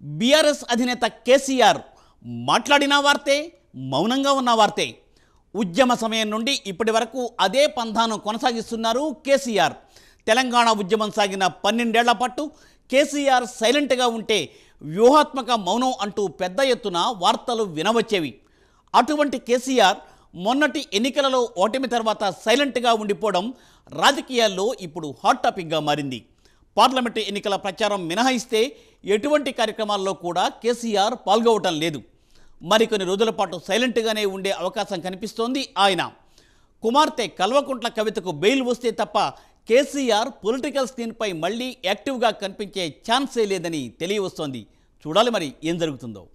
BRS అధినేత కేసీఆర్ మాట్లాడిన వార్తే, మౌనంగా ఉన్న వార్తే. ఉద్యమ సమయం నుండి ఇప్పటి వరకు అదే పంథాను కొనసాగిస్తున్నారు కేసీఆర్. తెలంగాణ ఉద్యమం సాగిన 12 ఏళ్ల పాటు కేసీఆర్ సైలెంట్గా ఉంటే వ్యూహాత్మక మౌనం అంటూ పెద్ద ఎత్తున వార్తలు వినవచ్చేవి. అటువంటి కేసీఆర్ మొన్నటి ఎన్నికలలో ఓటమి తర్వాత సైలెంట్గా ఉండిపోవడం రాజకీయాల్లో ఇప్పుడు హాట్ టాపిక్గా మారింది. పార్లమెంటు ఎన్నికల ప్రచారం మినహాయిస్తే ఎటువంటి కార్యక్రమాల్లో కూడా కేసీఆర్ పాల్గొవటం లేదు. మరికొన్ని రోజుల పాటు సైలెంట్గానే ఉండే అవకాశం కనిపిస్తోంది ఆయన. కుమార్తె కల్వకుంట్ల కవితకు బెయిల్ వస్తే తప్ప కేసీఆర్ పొలిటికల్ స్క్రీన్పై మళ్ళీ యాక్టివ్గా కనిపించే ఛాన్సే లేదని తెలియవస్తోంది. చూడాలి మరి ఏం జరుగుతుందో.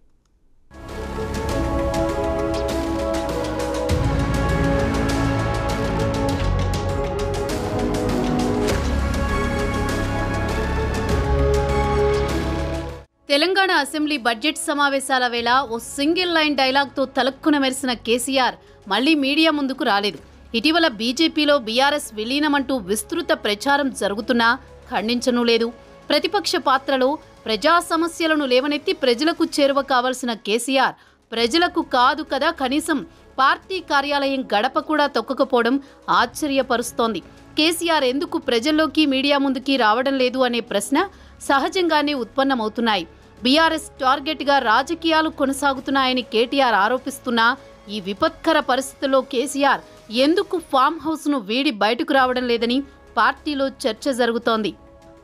తెలంగాణ అసెంబ్లీ బడ్జెట్ సమావేశాల వేళ ఓ సింగిల్ లైన్ డైలాగ్తో తలక్కున మెరిసిన కేసీఆర్ మళ్లీ మీడియా ముందుకు రాలేదు. ఇటీవల బీజేపీలో బీఆర్ఎస్ విలీనమంటూ విస్తృత ప్రచారం జరుగుతున్నా ఖండించనూ లేదు. ప్రతిపక్ష పాత్రలో ప్రజా సమస్యలను లేవనెత్తి ప్రజలకు చేరువ కావాల్సిన కేసీఆర్ ప్రజలకు కాదు కదా కనీసం పార్టీ కార్యాలయం గడప కూడా తొక్కకపోవడం ఆశ్చర్యపరుస్తోంది. కేసీఆర్ ఎందుకు ప్రజల్లోకి మీడియా ముందుకి రావడం లేదు అనే ప్రశ్న సహజంగానే ఉత్పన్నమవుతున్నాయి. బీఆర్ఎస్ టార్గెట్గా రాజకీయాలు కొనసాగుతున్నాయని కేటీఆర్ ఆరోపిస్తున్నా ఈ విపత్కర పరిస్థితుల్లో కేసీఆర్ ఎందుకు ఫామ్ హౌస్ను వీడి బయటకు రావడం లేదని పార్టీలో చర్చ జరుగుతోంది.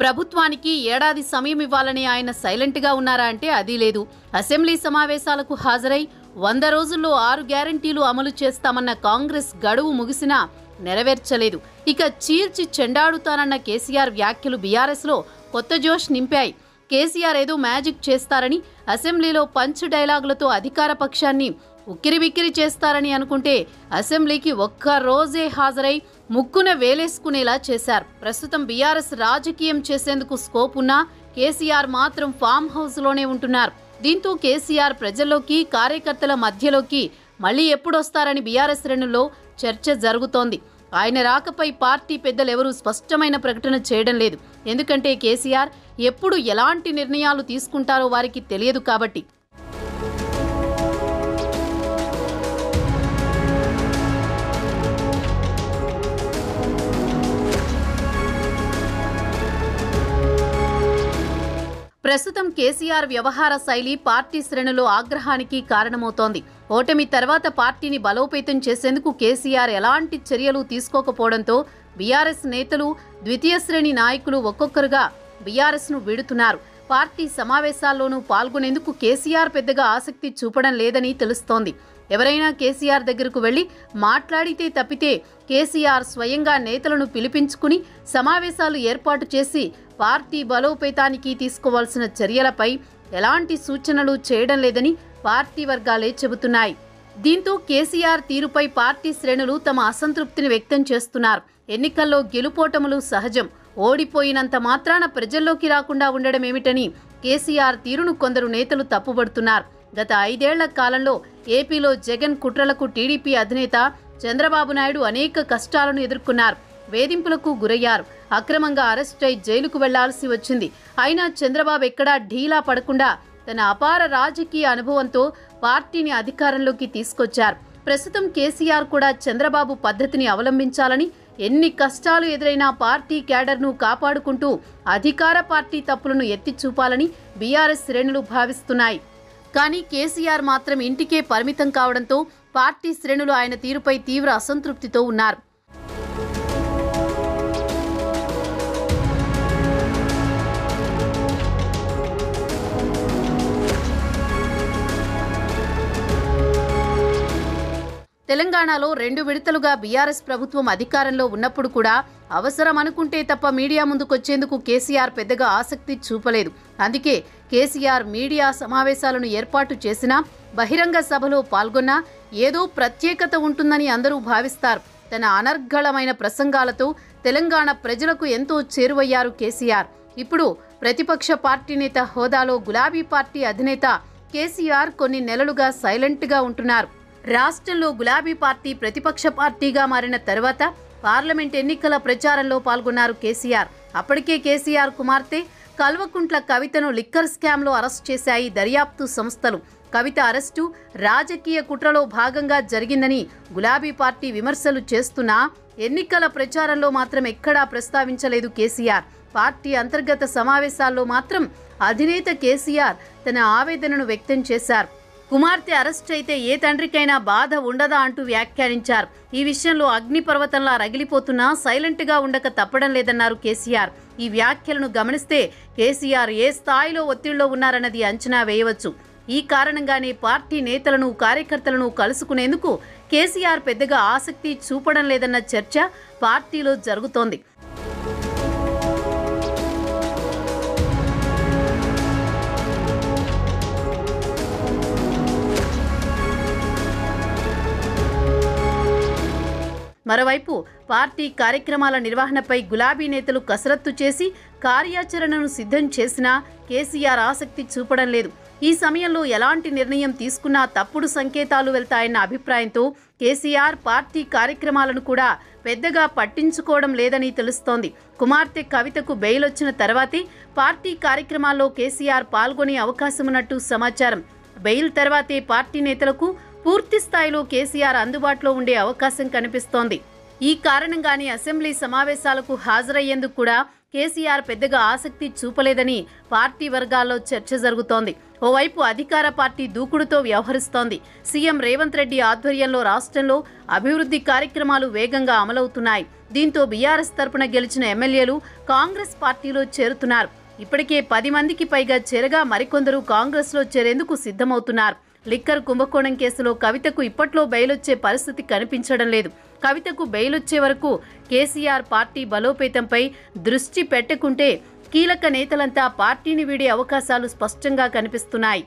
ప్రభుత్వానికి ఏడాది సమయం ఇవ్వాలని ఆయన సైలెంట్గా ఉన్నారా అంటే అది లేదు. అసెంబ్లీ సమావేశాలకు హాజరై 100 రోజుల్లో 6 గ్యారంటీలు అమలు చేస్తామన్న కాంగ్రెస్ గడువు ముగిసినా నెరవేర్చలేదు. ఇక చీల్చి చెండాడుతానన్న కేసీఆర్ వ్యాఖ్యలు బీఆర్ఎస్లో కొత్త జోష్ నింపాయి. కేసీఆర్ ఏదో మ్యాజిక్ చేస్తారని, అసెంబ్లీలో పంచ్ డైలాగులతో అధికార పక్షాన్ని ఉక్కిరిబిక్కిరి చేస్తారని అనుకుంటే అసెంబ్లీకి ఒక్క రోజే హాజరై ముక్కున వేలేసుకునేలా చేశారు. ప్రస్తుతం బీఆర్ఎస్ రాజకీయం చేసేందుకు స్కోప్ ఉన్నా కేసీఆర్ మాత్రం ఫామ్ హౌస్లోనే ఉంటున్నారు. దీంతో కేసీఆర్ ప్రజల్లోకి, కార్యకర్తల మధ్యలోకి మళ్లీ ఎప్పుడొస్తారని బీఆర్ఎస్ శ్రేణుల్లో చర్చ జరుగుతోంది. ఆయన రాకపై పార్టీ పెద్దలెవరూ స్పష్టమైన ప్రకటన చేయడం లేదు. ఎందుకంటే కేసీఆర్ ఎప్పుడు ఎలాంటి నిర్ణయాలు తీసుకుంటారో వారికి తెలియదు కాబట్టి. ప్రస్తుతం కేసీఆర్ వ్యవహార శైలి పార్టీ శ్రేణులో ఆగ్రహానికి కారణమవుతోంది. ఓటమి తర్వాత పార్టీని బలోపేతం చేసేందుకు కేసీఆర్ ఎలాంటి చర్యలు తీసుకోకపోవడంతో బీఆర్ఎస్ నేతలు, ద్వితీయ శ్రేణి నాయకులు ఒక్కొక్కరుగా బీఆర్ఎస్ను వీడుతున్నారు. పార్టీ సమావేశాల్లోనూ పాల్గొనేందుకు కేసీఆర్ పెద్దగా ఆసక్తి చూపడం లేదని తెలుస్తోంది. ఎవరైనా కేసీఆర్ దగ్గరకు వెళ్లి మాట్లాడితే తప్పితే కేసీఆర్ స్వయంగా నేతలను పిలిపించుకుని సమావేశాలు ఏర్పాటు చేసి పార్టీ బలోపేతానికి తీసుకోవాల్సిన చర్యలపై ఎలాంటి సూచనలు చేయడం లేదని పార్టీ వర్గాలే చెబుతున్నాయి. దీంతో కేసీఆర్ తీరుపై పార్టీ శ్రేణులు తమ అసంతృప్తిని వ్యక్తం చేస్తున్నారు. ఎన్నికల్లో గెలుపోటములు సహజం, ఓడిపోయినంత మాత్రాన ప్రజల్లోకి రాకుండా ఉండడమేమిటని కేసీఆర్ తీరును కొందరు నేతలు తప్పుబడుతున్నారు. గత 5 ఏళ్ల కాలంలో ఏపీలో జగన్ కుట్రలకు టీడీపీ అధినేత చంద్రబాబు నాయుడు అనేక కష్టాలను ఎదుర్కొన్నారు. వేధింపులకు గురయ్యారు. అక్రమంగా అరెస్ట్ అయి జైలుకు వెళ్లాల్సి వచ్చింది. అయినా చంద్రబాబు ఎక్కడా ఢీలా పడకుండా తన అపార రాజకీయ అనుభవంతో పార్టీని అధికారంలోకి తీసుకొచ్చారు. ప్రస్తుతం కేసీఆర్ కూడా చంద్రబాబు పద్ధతిని అవలంబించాలని, ఎన్ని కష్టాలు ఎదురైనా పార్టీ క్యాడర్ను కాపాడుకుంటూ అధికార పార్టీ తప్పులను ఎత్తి చూపాలని బీఆర్ఎస్ శ్రేణులు భావిస్తున్నాయి. కానీ కేసీఆర్ మాత్రం ఇంటికే పరిమితం కావడంతో పార్టీ శ్రేణులు ఆయన తీరుపై తీవ్ర అసంతృప్తితో ఉన్నారు. తెలంగాణలో 2 విడతలుగా బీఆర్ఎస్ ప్రభుత్వం అధికారంలో ఉన్నప్పుడు కూడా అవసరం అనుకుంటే తప్ప మీడియా ముందుకొచ్చేందుకు కేసీఆర్ పెద్దగా ఆసక్తి చూపలేదు. అందుకే కేసీఆర్ మీడియా సమావేశాలను ఏర్పాటు చేసినా, బహిరంగ సభలో పాల్గొన్నా ఏదో ప్రత్యేకత ఉంటుందని అందరూ భావిస్తారు. తన అనర్గళమైన ప్రసంగాలతో తెలంగాణ ప్రజలకు ఎంతో చేరువయ్యారు కేసీఆర్. ఇప్పుడు ప్రతిపక్ష పార్టీ నేత హోదాలో గులాబీ పార్టీ అధినేత కేసీఆర్ కొన్ని నెలలుగా సైలెంట్గా ఉంటున్నారు. రాష్ట్రంలో గులాబీ పార్టీ ప్రతిపక్ష పార్టీగా మారిన తర్వాత పార్లమెంట్ ఎన్నికల ప్రచారంలో పాల్గొన్నారు కేసీఆర్. అప్పటికే కేసీఆర్ కుమార్తె కల్వకుంట్ల కవితను లిక్కర్ స్కామ్లో అరెస్ట్ చేశాయి దర్యాప్తు సంస్థలు. కవిత అరెస్టు రాజకీయ కుట్రలో భాగంగా జరిగిందని గులాబీ పార్టీ విమర్శలు చేస్తున్నా ఎన్నికల ప్రచారంలో మాత్రం ఎక్కడా ప్రస్తావించలేదు కేసీఆర్. పార్టీ అంతర్గత సమావేశాల్లో మాత్రం అధినేత కేసీఆర్ తన ఆవేదనను వ్యక్తం చేశారు. కుమార్తె అరెస్ట్ అయితే ఏ తండ్రికైనా బాధ ఉండదా అంటూ వ్యాఖ్యానించారు. ఈ విషయంలో అగ్నిపర్వతంలా రగిలిపోతున్నా సైలెంట్గా ఉండక తప్పడం లేదన్నారు కేసీఆర్. ఈ వ్యాఖ్యలను గమనిస్తే కేసీఆర్ ఏ స్థాయిలో ఒత్తిడిలో ఉన్నారన్నది అంచనా వేయవచ్చు. ఈ కారణంగానే పార్టీ నేతలను కార్యకర్తలను కలుసుకునేందుకు కేసీఆర్ పెద్దగా ఆసక్తి చూపడం లేదన్న చర్చ పార్టీలో జరుగుతోంది. మరోవైపు పార్టీ కార్యక్రమాల నిర్వహణపై గులాబీ నేతలు కసరత్తు చేసి కార్యాచరణను సిద్ధం చేసినా కేసీఆర్ ఆసక్తి చూపడం లేదు. ఈ సమయంలో ఎలాంటి నిర్ణయం తీసుకున్నా తప్పుడు సంకేతాలు వెళ్తాయన్న అభిప్రాయంతో కేసీఆర్ పార్టీ కార్యక్రమాలను కూడా పెద్దగా పట్టించుకోవడం లేదని తెలుస్తోంది. కుమార్తె కవితకు బెయిల్ వచ్చిన తర్వాతే పార్టీ కార్యక్రమాల్లో కేసీఆర్ పాల్గొనే అవకాశమున్నట్టు సమాచారం. బెయిల్ తర్వాతే పార్టీ నేతలకు పూర్తి స్థాయిలో కేసీఆర్ అందుబాటులో ఉండే అవకాశం కనిపిస్తోంది. ఈ కారణంగానే అసెంబ్లీ సమావేశాలకు హాజరయ్యేందుకు కూడా కేసీఆర్ పెద్దగా ఆసక్తి చూపలేదని పార్టీ వర్గాల్లో చర్చ జరుగుతోంది. ఓవైపు అధికార పార్టీ దూకుడుతో వ్యవహరిస్తోంది. సీఎం రేవంత్ రెడ్డి ఆధ్వర్యంలో రాష్ట్రంలో అభివృద్ధి కార్యక్రమాలు వేగంగా అమలవుతున్నాయి. దీంతో బీఆర్ఎస్ తరపున గెలిచిన ఎమ్మెల్యేలు కాంగ్రెస్ పార్టీలో చేరుతున్నారు. ఇప్పటికే 10 మందికి పైగా చేరగా మరికొందరు కాంగ్రెస్లో చేరేందుకు సిద్ధమవుతున్నారు. లిక్కర్ కుంభకోణం కేసులో కవితకు ఇప్పట్లో బెయిలొచ్చే పరిస్థితి కనిపించడం లేదు. కవితకు బెయిలొచ్చే వరకు కేసీఆర్ పార్టీ బలోపేతంపై దృష్టి పెట్టకుంటే కీలక నేతలంతా పార్టీని వీడే అవకాశాలు స్పష్టంగా కనిపిస్తున్నాయి.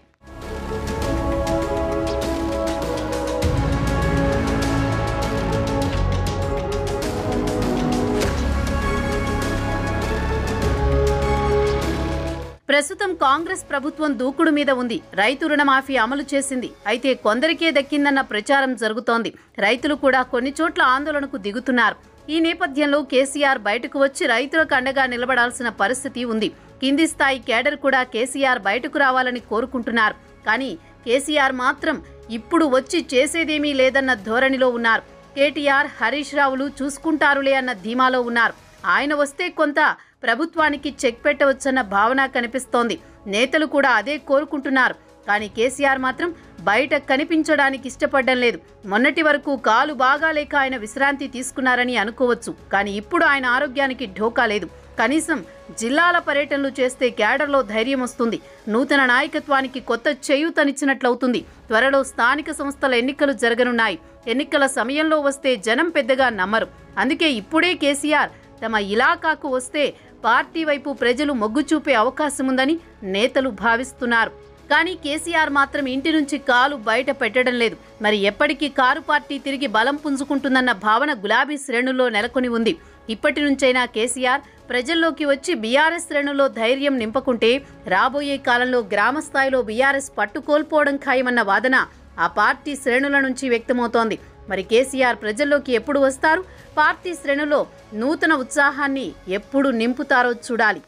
ప్రస్తుతం కాంగ్రెస్ ప్రభుత్వం దూకుడు మీద ఉంది. రైతు రుణమాఫీ అమలు చేసింది. అయితే కొందరికే దక్కిందన్న ప్రచారం జరుగుతోంది. రైతులు కూడా కొన్ని చోట్ల ఆందోళనకు దిగుతున్నారు. ఈ నేపథ్యంలో కేసీఆర్ బయటకు వచ్చి రైతులకు అండగా నిలబడాల్సిన పరిస్థితి ఉంది. కింది స్థాయి కేడర్ కూడా కేసీఆర్ బయటకు రావాలని కోరుకుంటున్నారు. కానీ కేసీఆర్ మాత్రం ఇప్పుడు వచ్చి చేసేదేమీ లేదన్న ధోరణిలో ఉన్నారు. కేటీఆర్, హరీష్ రావులు చూసుకుంటారులే అన్న ధీమాలో ఉన్నారు. ఆయన వస్తే కొంత ప్రభుత్వానికి చెక్ పెట్టవచ్చన్న భావన కనిపిస్తోంది. నేతలు కూడా అదే కోరుకుంటున్నారు. కానీ కేసీఆర్ మాత్రం బయట కనిపించడానికి ఇష్టపడడం లేదు. మొన్నటి వరకు కాలు బాగాలేక ఆయన విశ్రాంతి తీసుకున్నారని అనుకోవచ్చు. కానీ ఇప్పుడు ఆయన ఆరోగ్యానికి ఢోకా లేదు. కనీసం జిల్లాల పర్యటనలు చేస్తే క్యాడర్లో ధైర్యం వస్తుంది. నూతన నాయకత్వానికి కొత్త చేయూతనిచ్చినట్లవుతుంది. త్వరలో స్థానిక సంస్థల ఎన్నికలు జరగనున్నాయి. ఎన్నికల సమయంలో వస్తే జనం పెద్దగా నమ్మరు. అందుకే ఇప్పుడే కేసీఆర్ తమ ఇలాకాకు వస్తే పార్టీ వైపు ప్రజలు మొగ్గు చూపే అవకాశం ఉందని నేతలు భావిస్తున్నారు. కానీ కేసీఆర్ మాత్రం ఇంటి నుంచి కాలు బయట పెట్టడం లేదు. మరి ఎప్పటికీ కారు పార్టీ తిరిగి బలం పుంజుకుంటుందన్న భావన గులాబీ శ్రేణుల్లో నెలకొని ఉంది. ఇప్పటి నుంచైనా కేసీఆర్ ప్రజల్లోకి వచ్చి బీఆర్ఎస్ శ్రేణుల్లో ధైర్యం నింపకుంటే రాబోయే కాలంలో గ్రామ స్థాయిలో బీఆర్ఎస్ పట్టుకోల్పోవడం ఖాయమన్న వాదన ఆ పార్టీ శ్రేణుల నుంచి వ్యక్తమవుతోంది. మరి కేసీఆర్ ప్రజల్లోకి ఎప్పుడు వస్తారు? పార్టీ శ్రేణులో నూతన ఉత్సాహాన్ని ఎప్పుడు నింపుతారో చూడాలి.